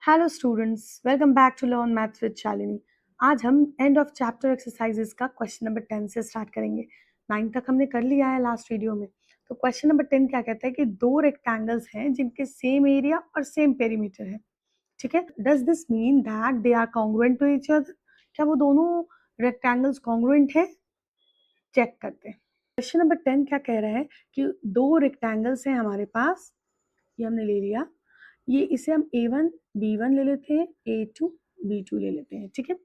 Hello students, welcome back to learn maths with Shalini. आज हम end of chapter exercises का question number 10 से start करेंगे। 9 तक हमने कर लिया है लास्ट वीडियो में। तो क्वेश्चन नंबर 10 क्या कहता है कि दो रेक्टेंगल्स हैं जिनके सेम एरिया और सेम पेरीमीटर है। ठीक है, does this mean that they are congruent to each other? क्या वो दोनों रेक्टेंगल्स कॉन्ग्रुएंट है? चेक करते हैं। क्वेश्चन नंबर 10 क्या कह रहा है कि दो रेक्टेंगल्स हैं हमारे पास, ये हमने ले लिया। ये इसे हम A1 B1 ले लेते हैं, A2 B2 ले लेते हैं। ठीक है,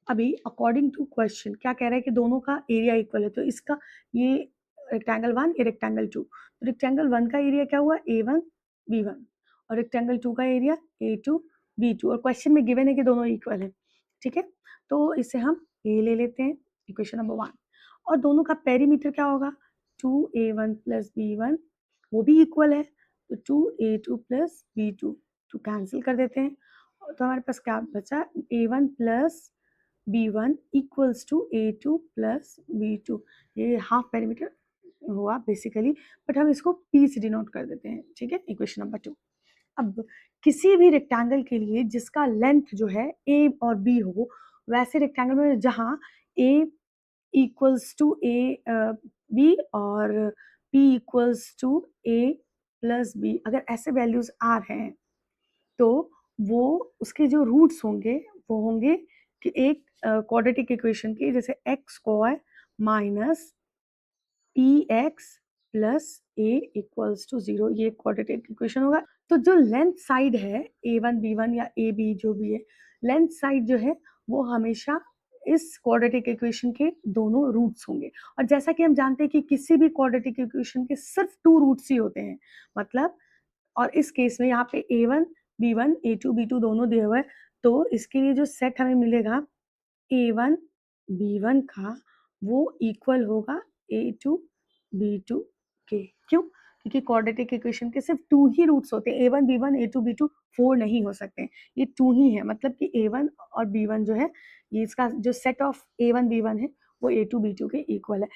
अभी अकॉर्डिंग टू क्वेश्चन क्या कह रहा है कि दोनों का एरिया इक्वल है। तो इसका ये रेक्टेंगल 1, ये रेक्टेंगल 2। तो रेक्टेंगल 1 का एरिया क्या हुआ? A1 B1, और रेक्टेंगल 2 का एरिया A2 B2, और क्वेश्चन में गिवन है कि दोनों इक्वल है। ठीक है, तो इसे हम A ले लेते हैं, इक्वेशन नंबर 1। और दोनों का पेरीमीटर क्या होगा? 2A1 प्लस B1, वो भी इक्वल है, तो 2A2 प्लस B2 तो कैंसिल कर देते हैं। तो हमारे पास क्या बचा? A1 plus B1 equals to A2 plus B2। ये हाफ पेरीमीटर हुआ बेसिकली, बट हम इसको P से डिनोट कर देते हैं। ठीक है, इक्वेशन नंबर 2। अब किसी भी रेक्टेंगल के लिए जिसका लेंथ जो है A और B हो, वैसे रेक्टेंगल में जहाँ A इक्वल्स टू B और P equals to A plus B, अगर ऐसे वैल्यूज आ रहे हैं तो वो उसके जो रूट्स होंगे वो होंगे कि एक क्वाड्रेटिक इक्वेशन की, जैसे x square minus p x plus a equals to 0, ये क्वाड्रेटिक इक्वेशन होगा। तो जो लेंथ साइड है A1 B1 या AB जो भी है, लेंथ साइड जो है वो हमेशा इस क्वाड्रेटिक इक्वेशन के दोनों रूट्स होंगे। और जैसा कि हम जानते हैं कि किसी भी क्वाड्रेटिक इक्वेशन के सिर्फ 2 रूट्स ही होते हैं, मतलब, और इस केस में यहाँ पे A1 B1 A2 B2 दोनों दिए हुए हैं, तो इसके लिए जो सेट हमें मिलेगा A1 B1 का, वो इक्वल होगा A2 B2 के। क्यों? क्योंकि क्वाड्रेटिक इक्वेशन के सिर्फ 2 ही रूट्स होते हैं, A1 B1 A2 B2 4 नहीं हो सकते, ये 2 ही है। मतलब कि A1 और B1 जो है, ये इसका जो सेट ऑफ A1 B1 है वो A2 B2 के इक्वल है।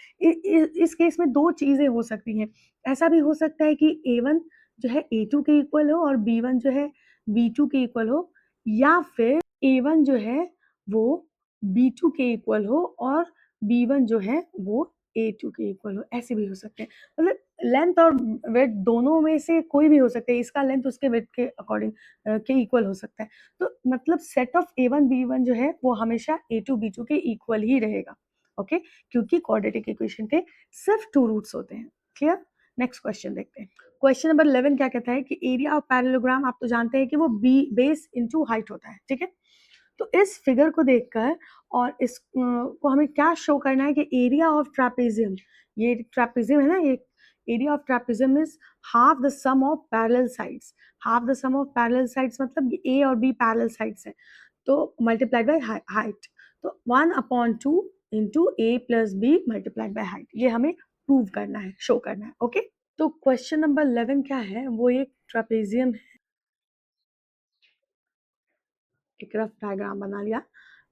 इस केस में दो चीजें हो सकती हैं। ऐसा भी हो सकता है कि A1 जो है A2 के इक्वल हो और B1 जो है B2 के इक्वल हो, या फिर A1 जो है वो B2 के इक्वल हो और B1 जो है वो A2 के इक्वल हो, ऐसे भी हो सकते हैं। मतलब लेंथ और विड्थ दोनों में से कोई भी हो सकता है, इसका लेंथ उसके विड्थ के अकॉर्डिंग के इक्वल हो सकता है। तो मतलब सेट ऑफ A1 B1 जो है वो हमेशा A2 B2 के इक्वल ही रहेगा। ओके, क्योंकि क्वाड्रेटिक इक्वेशन के सिर्फ 2 रूट्स होते हैं। क्लियर? नेक्स्ट क्वेश्चन देखते हैं। क्वेश्चन नंबर 11 क्या कहता है कि एरिया ऑफ पैरेललोग्राम, आप तो जानते हैं कि वो बेस इनटू हाइट होता है। ठीक है, तो इस फिगर को देखकर और इस को हमें क्या शो करना है कि एरिया ऑफ ट्रापेजियम, ये ट्रापेजियम है ना, ये area of trapezium is half the sum of parallel sides. Half the sum of parallel sides मतलब ए और बी पैरेलल साइड्स हैं, तो मल्टीप्लाइड बाय हाइट। तो 1/2 into a plus b multiplied by height, ये हमें प्रूव करना है, show करना है। ओके, तो क्वेश्चन नंबर 11 क्या है? वो एक ट्रापेजियम है, एक रफ डायग्राम बना लिया।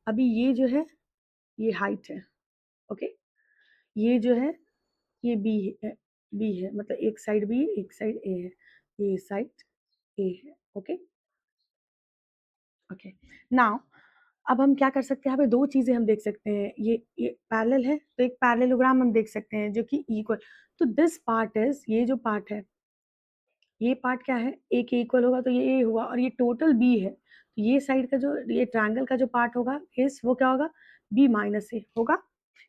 अभी ये जो है ये हाइट है। ओके, ये जो है ये बी है, मतलब एक साइड बी एक साइड ए है, ये साइड ए है। ओके ओके, नाउ अब हम क्या कर सकते हैं? यहाँ पे दो चीजें हम देख सकते हैं, ये पैरेलल है तो एक पैरेललोग्राम हम देख सकते हैं जो कि इक्वल। तो दिस पार्ट इज, ये जो पार्ट है, ये पार्ट क्या है? ए के इक्वल होगा, तो ये ए हुआ, और ये टोटल बी है, तो ये साइड का जो, ये ट्रायंगल का जो पार्ट होगा इस, वो क्या होगा? बी माइनस ए होगा,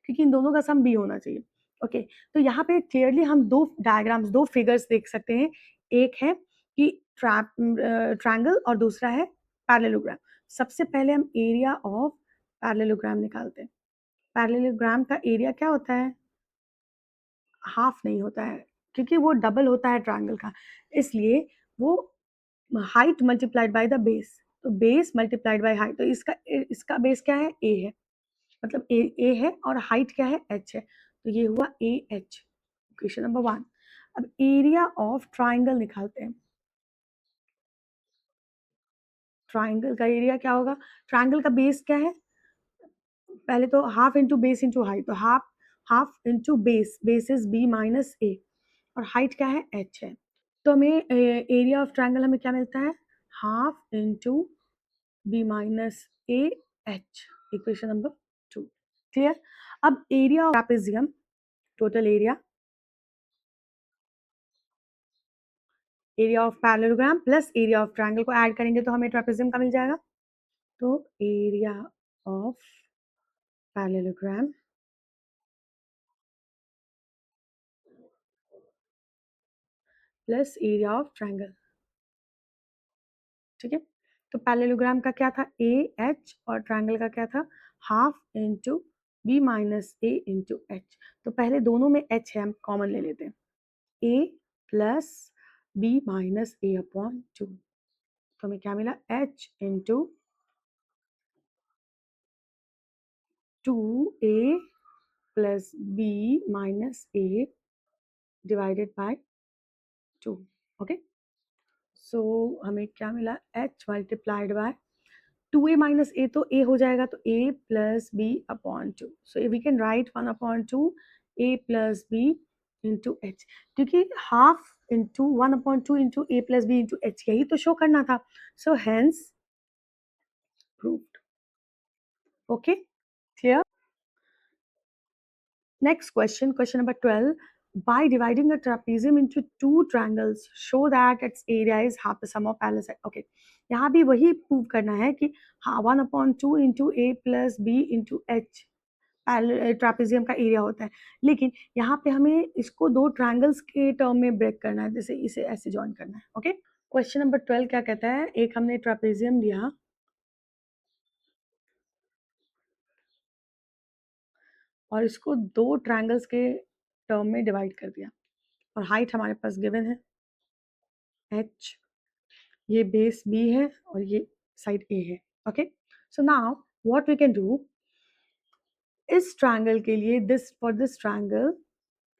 क्योंकि इन दोनों का सम बी होना चाहिए। ओके, तो यहाँ पे क्लियरली हम दो डायग्राम्स, दो फिगर्स देख सकते हैं। एक है कि ट्रायंगल और दूसरा है पैरेललोग्राम। सबसे पहले हम एरिया ऑफ पैरेललोग्राम निकालते हैं। पैरेललोग्राम का एरिया क्या होता है? हाफ नहीं होता है, क्योंकि वो डबल होता है ट्रायंगल का, इसलिए वो height multiplied by the base, तो बेस मल्टीप्लाइड बाय हाइट। तो इसका इसका बेस क्या है? ए है, मतलब ए है, और हाइट क्या है? एच है, तो ये हुआ ए एच, इक्वेशन नंबर 1। अब एरिया ऑफ ट्राइंगल निकालते हैं। ट्राइंगल का एरिया क्या होगा? ट्राइंगल का बेस क्या है? पहले तो half into base into height, तो half half into base, base is b minus a, और हाइट क्या है? एच है। तो हमें एरिया ऑफ ट्राइंगल हमें क्या मिलता है? Half into b minus a h, equation number 2। Clear? अब area of trapezium, total area, area of parallelogram plus area of triangle को ऐड करेंगे तो हमें ट्रापेजियम का मिल जाएगा। तो area of parallelogram plus area of triangle. ठीक है, तो पैरेललोग्राम का क्या था, ए एच, और ट्रायंगल का क्या था, हाफ इंटू बी माइनस ए इंटू एच। तो पहले दोनों में एच है, हम कॉमन ले लेते हैं, a plus b minus a upon 2। तो हमें क्या मिला, h into 2a plus b minus a divided by 2। Okay, so हमें क्या मिला, h multiplied by 2a minus a, तो a हो जाएगा तो a plus b upon 2। So we can write 1 upon 2 a plus b into h, क्योंकि half into 1 upon 2 into a plus b into h, यही तो शो करना था। So hence proved. Okay, clear? Next question, question number 12. By dividing a trapezium into two triangles, show that its area is half the sum of parallel sides. Okay, यहाँ भी वही prove करना है कि हाँ 1/2 into a plus b into h trapezium का area होता है, लेकिन यहाँ पे हमें इसको दो ट्रायंगल्स के टर्म में ब्रेक करना है, जैसे इसे ऐसे जॉइन करना है। ओके, क्वेश्चन नंबर 12 क्या कहता है, एक हमने ट्रापेजियम लिया और इसको दो ट्रायंगल्स के टर्म में डिवाइड कर दिया, और हाइट हमारे पास गिवन है h, ये बेस b है और ये साइड a है। Okay, so now what we can do, इस ट्रायंगल के लिए दिस, फॉर दिस ट्रायंगल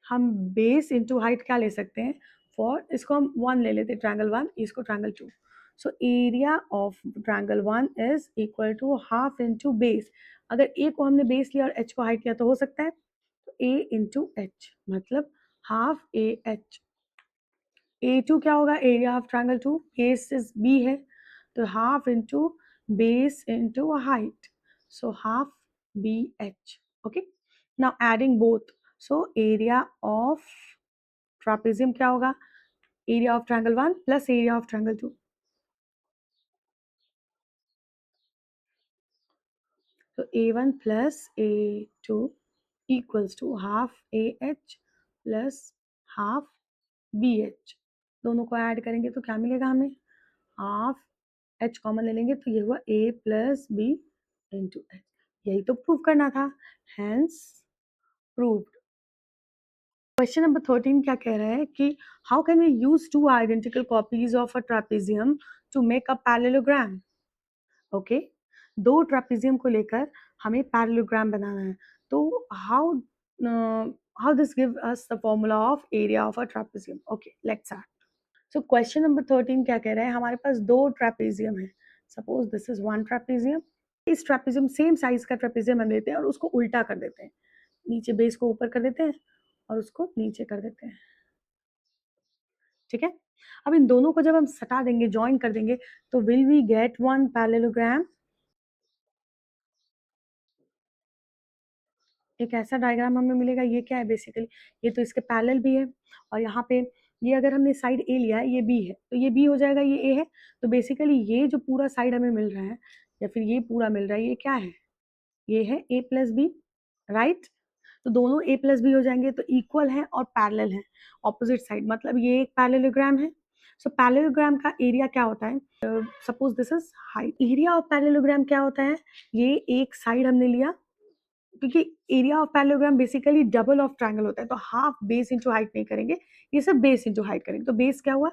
हम बेस इंटू हाइट क्या ले सकते हैं, फॉर इसको हम 1 ले लेते हैं, ट्रायंगल 1, इसको triangle 2। So area of triangle 1 is equal to half into base. अगर a को हमने बेस लिया और h को हाइट लिया तो हो सकता है, तो a इंटू एच, मतलब हाफ ए एच। A2 क्या होगा, area of triangle 2, base is B है, तो half into base into height, so half BH। Okay, now adding both, so area of trapezium क्या होगा, area of triangle 1 plus area of triangle 2। तो A1 plus A2 equals to half AH plus half BH। दोनों को add करेंगे तो क्या मिलेगा हमें, हाफ h कॉमन ले लेंगे तो ये हुआ a plus b into h. यही तो प्रूव करना था, हेंस प्रूव्ड। क्वेश्चन नंबर 13 क्या कह रहा है कि how can we use two identical copies of a trapezium to make a parallelogram. Okay, दो ट्रापेजियम को लेकर हमें पैरेललोग्राम बनाना है, तो how how this give us the formula of area of a trapezium. Okay, let's start. So question number 13 क्या कह रहा है, हमारे पास दो ट्रापेजियम है, suppose this is one trapezium, इस ट्रापेजियम सेम साइज का ट्रापेजियम हम लेते हैं और उसको उल्टा कर देते हैं, नीचे बेस को ऊपर कर देते हैं और उसको नीचे कर देते हैं। ठीक है, अब इन दोनों को जब हम सटा देंगे, ज्वाइन कर देंगे, तो will we get one parallelogram. एक ऐसा डायग्राम हमें मिलेगा, ये क्या है बेसिकली, ये तो इसके पैरेलल भी है, और यहाँ पे ये अगर हमने साइड ए लिया है, ये बी है, तो ये बी हो जाएगा, ये ए है, तो बेसिकली ये जो पूरा साइड हमें मिल रहा है या फिर ये पूरा मिल रहा है, ये क्या है, ये है ए प्लस बी, राइट। तो दोनों ए प्लस बी हो जाएंगे तो इक्वल है और पैरेलल है, ऑपोजिट साइड, मतलब ये एक पैरेललोग्राम है। सो पैरेललोग्राम का एरिया क्या होता है, suppose this is height, area of parallelogram क्या होता है, ये एक साइड हमने लिया, क्योंकि area of parallelogram basically double of triangle होता है, तो हाफ बेस इंटू हाइट नहीं करेंगे, ये सब बेस इंटू हाइट करेंगे, तो बेस क्या हुआ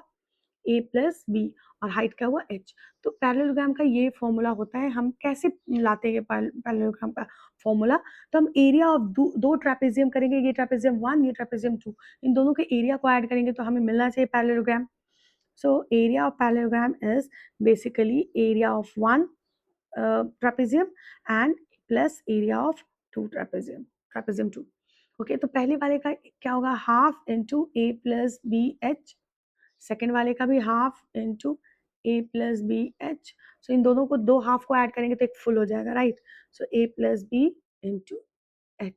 ए प्लस बी और हाइट क्या हुआ एच। तो पैरेललोग्राम का ये फॉर्मूला होता है, हम कैसे लाते हैं पैरेललोग्राम का फॉर्मूला, तो हम एरिया ऑफ दो ट्रापेजियम करेंगे, ये ट्रापेजियम 1, ये ट्रापेजियम 2, इन दोनों के एरिया को ऐड करेंगे तो हमें मिलना चाहिए parallelogram. So area of parallelogram is basically area of one trapezium and plus area of two trapezium 2। Okay, तो पहले वाले का क्या होगा, half into a plus B H, second वाले का भी half into a plus B H. सो इन दोनों को दो हाफ को ऐड करेंगे तो एक फुल हो जाएगा, राइट। सो ए प्लस बी इंटू एच,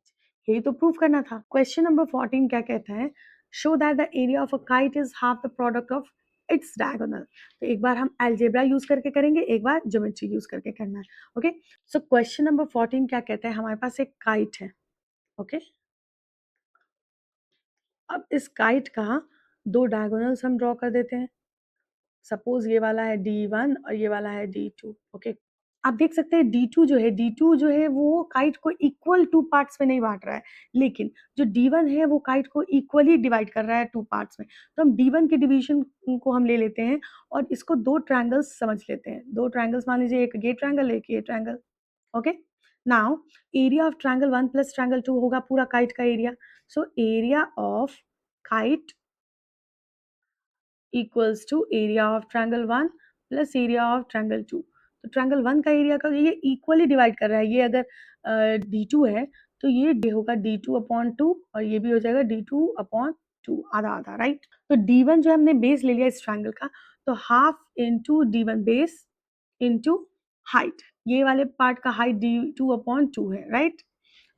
यही तो प्रूफ करना था। क्वेश्चन नंबर 14 क्या कहता है, show that the area of a kite is half the product of its diagonal. तो एक बार हम अलजेब्रा यूज करके करेंगे, एक बार ज्योमेट्री यूज करके करना है। ओके, सो क्वेश्चन नंबर 14 क्या कहता है, हमारे पास एक काइट है। ओके, अब इस काइट का दो डायगोनल्स हम ड्रॉ कर देते हैं। सपोज ये वाला है D1 और ये वाला है D2। ओके, आप देख सकते हैं D2 जो है वो काइट को इक्वल टू पार्ट्स में नहीं बांट रहा है, लेकिन जो D1 है वो काइट को इक्वली डिवाइड कर रहा है टू पार्ट्स में। तो हम D1 के डिवीजन को हम ले लेते हैं और इसको दो ट्रायंगल्स समझ लेते हैं। दो ट्रायंगल्स मान लीजिए, एक ये ट्रायंगल, एक ये triangle. Okay, now area of triangle 1 plus triangle 2 होगा पूरा काइट का एरिया। So area of kite equals to area of triangle 1 plus area of triangle 2। तो ट्रायंगल 1 का एरिया का ये इक्वली डिवाइड कर रहा है। ये अगर D2 है तो ये होगा D2 अपॉन 2 और ये भी हो जाएगा D2 अपॉन 2, आधा आधा, राइट। तो D1 जो हमने बेस ले लिया इस ट्रायंगल का, तो half into D1 base into height, ये वाले पार्ट का हाइट D2 अपॉन 2 है, राइट।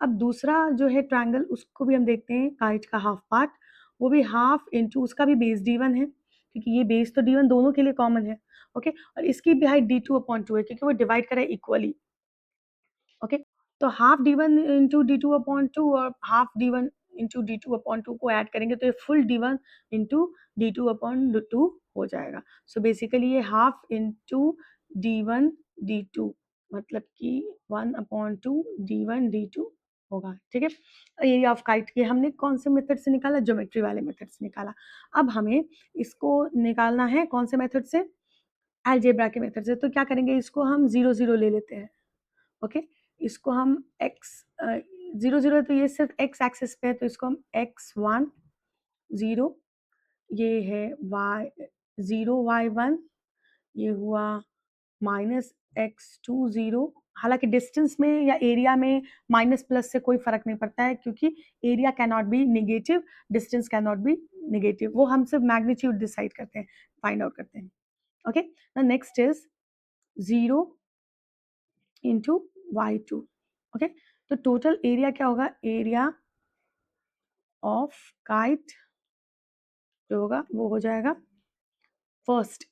अब दूसरा जो है ट्रायंगल, उसको भी हम देखते हैं, काइट का हाफ पार्ट, वो भी हाफ इंटू, उसका भी बेस D1 है, क्योंकि ये बेस तो D1 दोनों के लिए कॉमन है। ओके, और इसकी भी हाइट D2 अपॉन 2 है, क्योंकि वो डिवाइड करा है इक्वली। ओके, तो half D1 into D2 upon 2 और half D1 into D2 upon 2 को ऐड करेंगे तो ये full D1 into D2 upon 2 हो जाएगा। सो बेसिकली ये हाफ इंटू D1 D2, मतलब कि 1 अपॉन 2 D1 D2 होगा, ठीक है। एरिया ऑफ काइट ये हमने कौन से मेथड से निकाला, ज्योमेट्री वाले मेथड से निकाला। अब हमें इसको निकालना है कौन से मेथड से, अलजेब्रा के मेथड से। तो क्या करेंगे, इसको हम 0 0 ले लेते हैं। ओके, इसको हम x 0 0, तो ये सिर्फ x एक्सिस पे है, तो इसको हम x1 0, ये है y 0 y1, ये हुआ माइनस x2 0। हालांकि डिस्टेंस में या एरिया में माइनस प्लस से कोई फर्क नहीं पड़ता है, क्योंकि area can not be negative, distance can not be negative, वो हम सिर्फ मैग्नीट्यूड डिसाइड करते हैं, फाइंड आउट करते हैं। Okay, the next is 0 into y2। Okay, तो टोटल एरिया क्या होगा, एरिया ऑफ काइट जो होगा वो हो जाएगा, फर्स्ट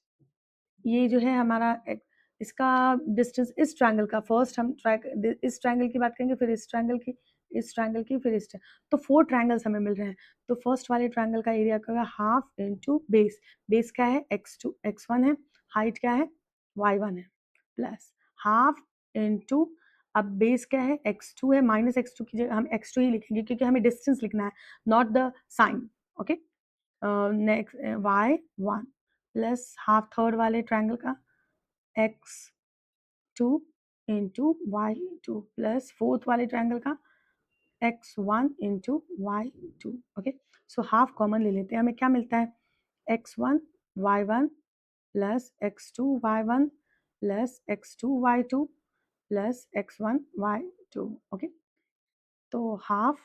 ये जो है हमारा इसका डिस्टेंस इस ट्रायंगल का, फर्स्ट हम इस ट्रायंगल की बात करेंगे, फिर इस ट्रायंगल की, इस ट्रायंगल की, फिर तो 4 ट्रायंगल्स हमें मिल रहे हैं। तो फर्स्ट वाले ट्रायंगल का एरिया क्या होगा, हाफ इंटू बेस, बेस क्या है x2 x1 है, हाइट क्या है y1 है, प्लस हाफ इंटू, अब बेस क्या है x2 है, माइनस x2 की जगह हम x2 ही लिखेंगे क्योंकि हमें डिस्टेंस लिखना है, not the sign. Okay, next y1 plus half third वाले ट्रायंगल का x2 into y2 plus fourth वाले ट्रायंगल का x1 into y2। Okay, so half common ले लेते हैं, हमें क्या मिलता है, x1 y1 plus x2 y1 plus x2 y2 plus x1 y2। Okay, तो हाफ,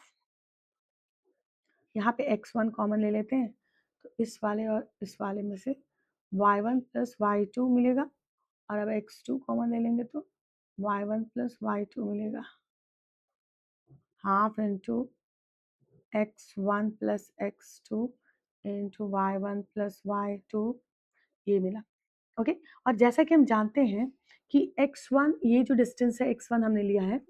यहाँ पे x1 कॉमन ले लेते हैं, तो इस वाले और इस वाले में से y1 प्लस y2 मिलेगा, और अब x2 कॉमन ले लेंगे तो y1 प्लस y2 मिलेगा, half into x1 plus x2 into y1 plus y2, ये मिला। ओके, और जैसा कि हम जानते हैं कि x1, ये जो डिस्टेंस है x1 हमने लिया है,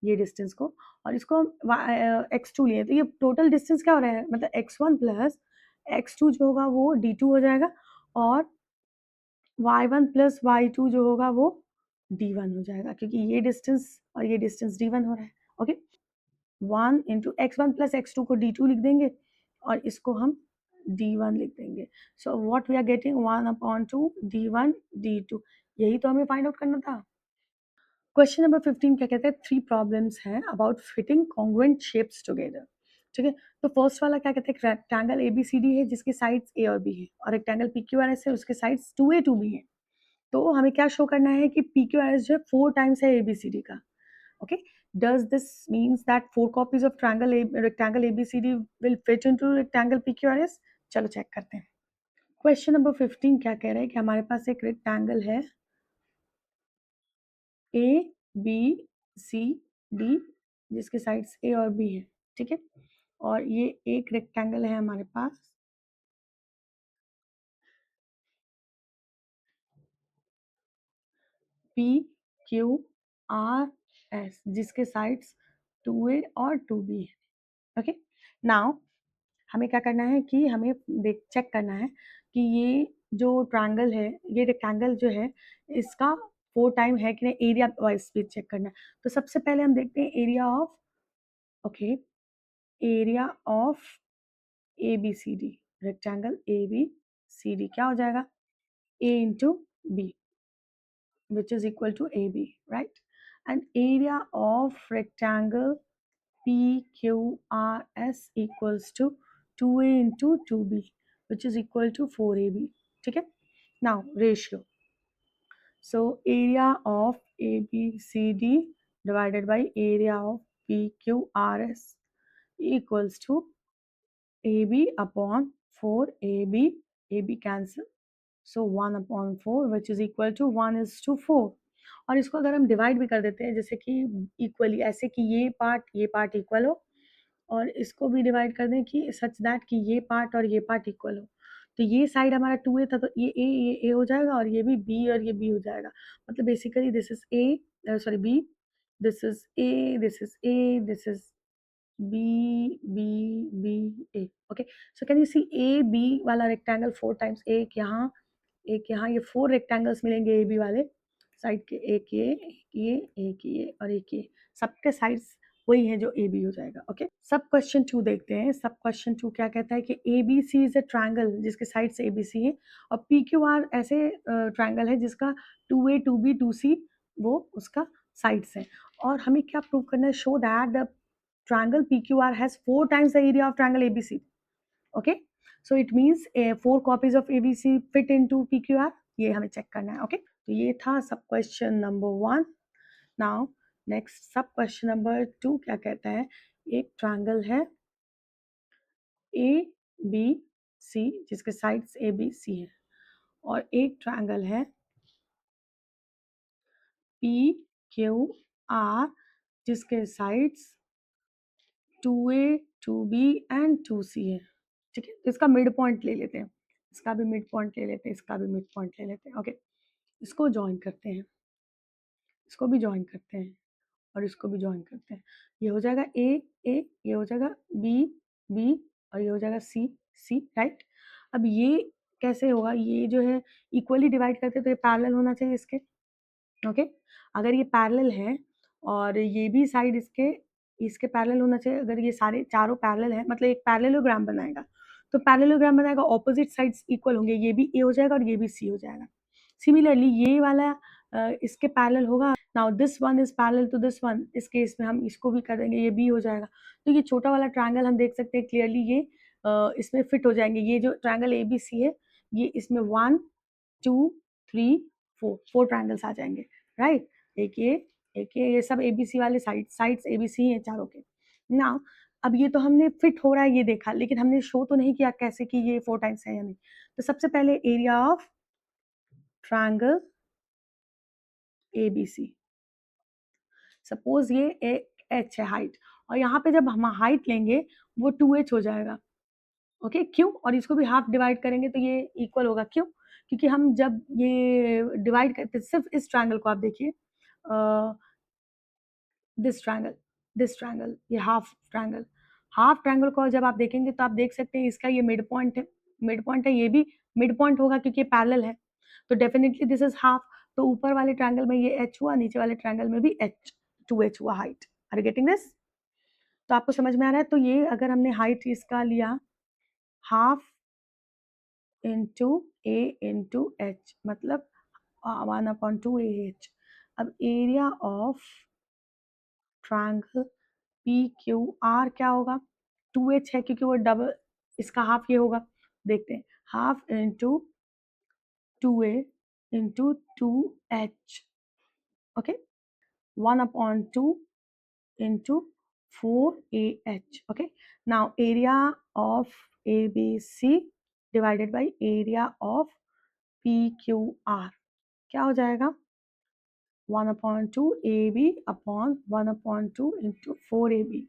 ये डिस्टेंस को, और इसको हम x2 लिए, तो ये टोटल डिस्टेंस क्या हो रहा है, मतलब x1 प्लस x2 जो होगा वो D2 हो जाएगा, और y1 प्लस y2 जो होगा वो D1 हो जाएगा, क्योंकि ये डिस्टेंस और ये डिस्टेंस D1 हो रहा है। Okay, 1 into x1 plus x2 को D2 लिख देंगे और इसको हम D1 लिख देंगे। So what we are getting 1 upon 2 D1 D2, यही तो हमें फाइंड आउट करना था। क्वेश्चन नंबर 15 क्या कहते हैं, 3 प्रॉब्लम्स हैं about fitting congruent shapes together. ठीक है, तो फर्स्ट वाला क्या कहते हैं, रेक्टेंगल ABCD है जिसकी साइड्स A और B है, और रेक्टेंगल PQRS है उसके साइड्स 2A 2B है। तो हमें क्या शो करना है कि PQRS जो है 4 टाइम्स है ABCD का। Okay, does this means that 4 copies of rectangle ABCD will fit into rectangle PQRS? चलो चेक करते हैं। क्वेश्चन नंबर 15 क्या कह रहा है कि हमारे पास एक रेक्टेंगल है ए बी सी डी, जिसके साइड्स ए और बी है, ठीक है। और ये एक रेक्टेंगल है हमारे पास पी क्यू आर एस, जिसके साइड्स 2A और 2B है। ओके, नाउ हमें क्या करना है कि हमें देख चेक करना है कि ये जो ट्रायंगल है, ये रेक्टेंगल जो है, इसका 4 टाइम है कि नहीं, एरिया वाइज भी चेक करना है। तो सबसे पहले हम देखते हैं area of, okay, area of A B C D, rectangle A B C D क्या हो जाएगा, A into B, which is equal to AB, right? And area of rectangle PQRS equals to 2A into 2B, which is equal to 4AB. ठीक है? Now ratio. So area of ABCD divided by area of PQRS equals to AB upon 4AB. AB cancel. So 1/4 which is equal to 1:4। और इसको अगर हम divide भी कर देते हैं जैसे कि इक्वली, ऐसे कि ये पार्ट इक्वल हो, और इसको भी डिवाइड कर दें कि सच दैट कि ये पार्ट इक्वल हो, तो ये साइड हमारा 2A था, तो ये ए हो जाएगा, और ये भी बी और ये बी हो जाएगा। मतलब basically this is a, sorry b, this is a, this is a, this is b b b a. Okay, so can you see a b वाला रेक्टेंगल 4 टाइम्स, एक यहाँ, ये 4 रेक्टेंगल्स मिलेंगे ए बी वाले side के, एक ये और एक ये, सबके साइड्स वही है जो ए बी हो जाएगा। ओके, सब क्वेश्चन 2 देखते हैं। सब क्वेश्चन 2 क्या कहता है कि A B C is a triangle जिसके साइड्स ए बी सी है, और पी क्यू आर ऐसे ट्रायंगल है जिसका 2A 2B 2C वो उसका साइड्स है। और हमें क्या प्रूव करना है, show that the triangle PQR has 4 times the area of triangle ABC. Okay, so it means 4 copies of ABC fit into PQR, ये हमें चेक करना है। ओके, तो ये था सब क्वेश्चन नंबर 1। नाउ नेक्स्ट सब क्वेश्चन नंबर 2 क्या कहता है, एक ट्रायंगल है ए बी सी जिसके साइड्स ए बी सी है, और एक ट्रायंगल है पी क्यू आर जिसके sides 2A 2B and 2C है। ठीक है, तो इसका मिड पॉइंट ले लेते हैं, इसका भी मिड पॉइंट ले लेते हैं, इसका भी मिड पॉइंट ले लेते हैं। ओके, इसको ज्वाइन करते हैं, इसको भी ज्वाइन करते हैं, और इसको भी ज्वाइन करते हैं। ये हो जाएगा ए ए, ये हो जाएगा बी बी, और ये हो जाएगा सी सी, राइट। अब ये कैसे होगा, ये जो है इक्वली डिवाइड करते हैं, तो ये पैरेलल होना चाहिए इसके। ओके, अगर ये पैरेलल है और ये भी साइड इसके इसके पैरेलल होना चाहिए, अगर ये सारे चारों पैरेलल है मतलब एक पैरेललोग्राम बनाएगा, तो पैरेललोग्राम बनाएगा, ऑपोजिट साइड्स इक्वल होंगे, ये भी ए हो जाएगा और ये भी सी हो जाएगा। सिमिलरली ये वाला इसके पैरेलल होगा। Now this one is parallel to this one, इस केस में हम इसको भी कर देंगे, ये बी हो जाएगा। तो ये छोटा वाला ट्रायंगल हम देख सकते हैं क्लियरली, ये इसमें फिट हो जाएंगे। ये जो ट्रायंगल ए बी सी है, ये इसमें 1 2 3 4 ट्रायंगल्स आ जाएंगे, राइट। एक ये सब एबीसी वाले साइड्स एबीसी हैं चारों के। ना अब ये तो हमने फिट हो रहा है ये देखा, लेकिन हमने शो तो नहीं किया कैसे कि ये 4 टाइम्स है या नहीं। तो सबसे पहले area of triangle ABC, suppose ये एच है हाइट, और यहाँ पे जब हम हाइट लेंगे वो 2H हो जाएगा। ओके, क्यों, और इसको भी हाफ डिवाइड करेंगे तो ये इक्वल होगा, क्यों, क्योंकि हम जब ये डिवाइड करते सिर्फ इस ट्रायंगल को आप देखिए, दिस ट्रायंगल, दिस ट्रायंगल, ये हाफ ट्रायंगल को जब आप देखेंगे तो आप देख सकते हैं इसका ये मिड पॉइंट है, ये भी मिड पॉइंट होगा क्योंकि ये पैरेलल है, तो डेफिनेटली दिस इज हाफ। तो ऊपर वाले ट्रायंगल में ये एच हुआ, नीचे वाले ट्रायंगल में भी एच 2H हुआ height. Are you getting this? तो आपको समझ में आ रहा है? तो ये अगर हमने हाइट इसका लिया हाफ इंटू ए इंटू एच, मतलब 1/2AH। अब area of triangle P Q are क्या होगा, 2H है क्योंकि वो डबल, इसका हाफ ये होगा, देखते हैं, half into 2A into 2H, okay, 1/2 into 4AH. Okay, now area of ABC divided by area of PQR, क्या हो जाएगा 1/2 AB upon 1/2 into 4AB,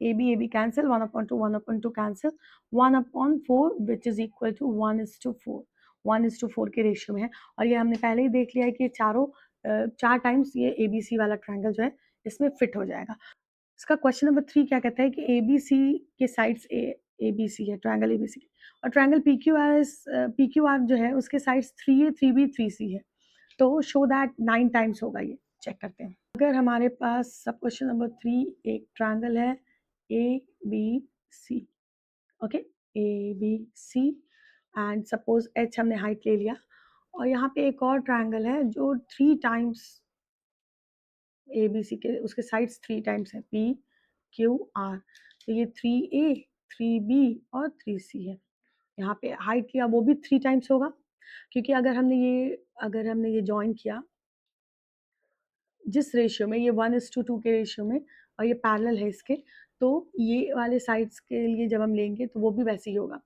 AB cancel, 1/2 cancel, 1/4 which is equal to 1:4, 1:4 के ratio में है। और ये हमने पहले ही देख लिया है कि चारों 4 टाइम्स ये ABC वाला ट्रायंगल जो है इसमें फिट हो जाएगा। इसका क्वेश्चन नंबर 3 क्या कहता है कि ABC के साइड्स ABC है, ट्रायंगल ABC और ट्रायंगल PQR जो है उसके साइड्स 3A 3B 3C है, तो शो दैट 9 टाइम्स होगा, ये चेक करते हैं। अगर हमारे पास सब क्वेश्चन नंबर 3 एक ट्रायंगल है ABC, okay, ABC and suppose H हमने हाइट ले लिया और यहाँ पे एक और ट्रायंगल है जो 3 टाइम्स ABC के उसके साइड्स 3 टाइम्स है PQR, तो ये 3A 3B और 3C है। यहाँ पे हाइट लिया वो भी 3 टाइम्स होगा, क्योंकि अगर हमने ये जॉइन किया जिस रेशियो में, ये 1:2 के रेशियो में और ये पैरेलल है इसके, तो ये वाले साइड्स के लिए जब हम लेंगे तो वो भी वैसे ही होगा,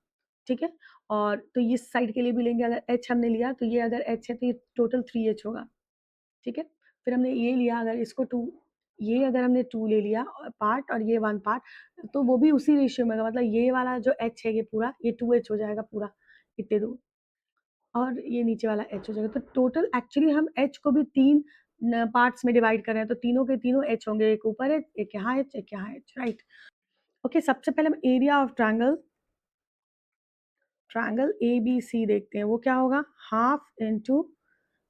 ठीक है। और तो इस साइड के लिए भी लेंगे, अगर H हमने लिया तो ये अगर H है तो ये टोटल 3H होगा, ठीक है। फिर हमने ये लिया, अगर इसको 2, ये अगर हमने 2 ले लिया पार्ट और ये 1 पार्ट, तो वो भी उसी रेशियो में होगा, मतलब ये वाला जो H है ये पूरा ये 2H हो जाएगा पूरा, इतने दूर, और ये नीचे वाला H हो जाएगा। तो टोटल एक्चुअली हम H को भी 3 पार्ट्स में डिवाइड कर रहे हैं, तो तीनों के तीनों H होंगे, एक ऊपर H, एक यहाँ H, एक यहाँ H, राइट। ओके, सबसे पहले हम एरिया ऑफ ट्रायंगल ABC देखते हैं, वो क्या होगा, half into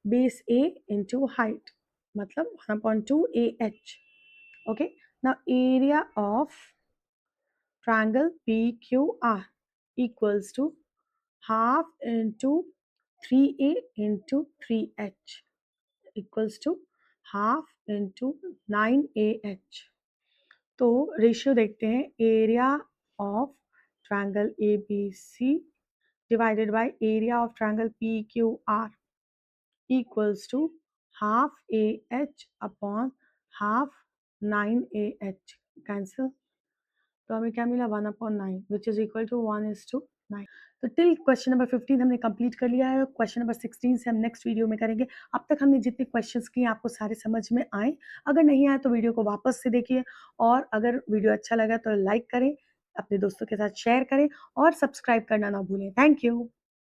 base A into height, मतलब 1/2 AH। Okay, now area of triangle PQR equals to half into 3A into 3H equals to half into 9AH। तो रेशियो देखते हैं, area of triangle ABC divided by area of triangle PQR equals to half AH upon half 9AH, cancel, तो हमें क्या मिला 1/9 विच is equal to 1:9। तो till question number 15 हमने complete कर लिया है, क्वेश्चन नंबर 16 से हम नेक्स्ट वीडियो में करेंगे। अब तक हमने जितने क्वेश्चंस किए आपको सारे समझ में आए, अगर नहीं आए तो वीडियो को वापस से देखिए, और अगर वीडियो अच्छा लगा तो लाइक करें, अपने दोस्तों के साथ शेयर करें और सब्सक्राइब करना ना भूलें। Thank you.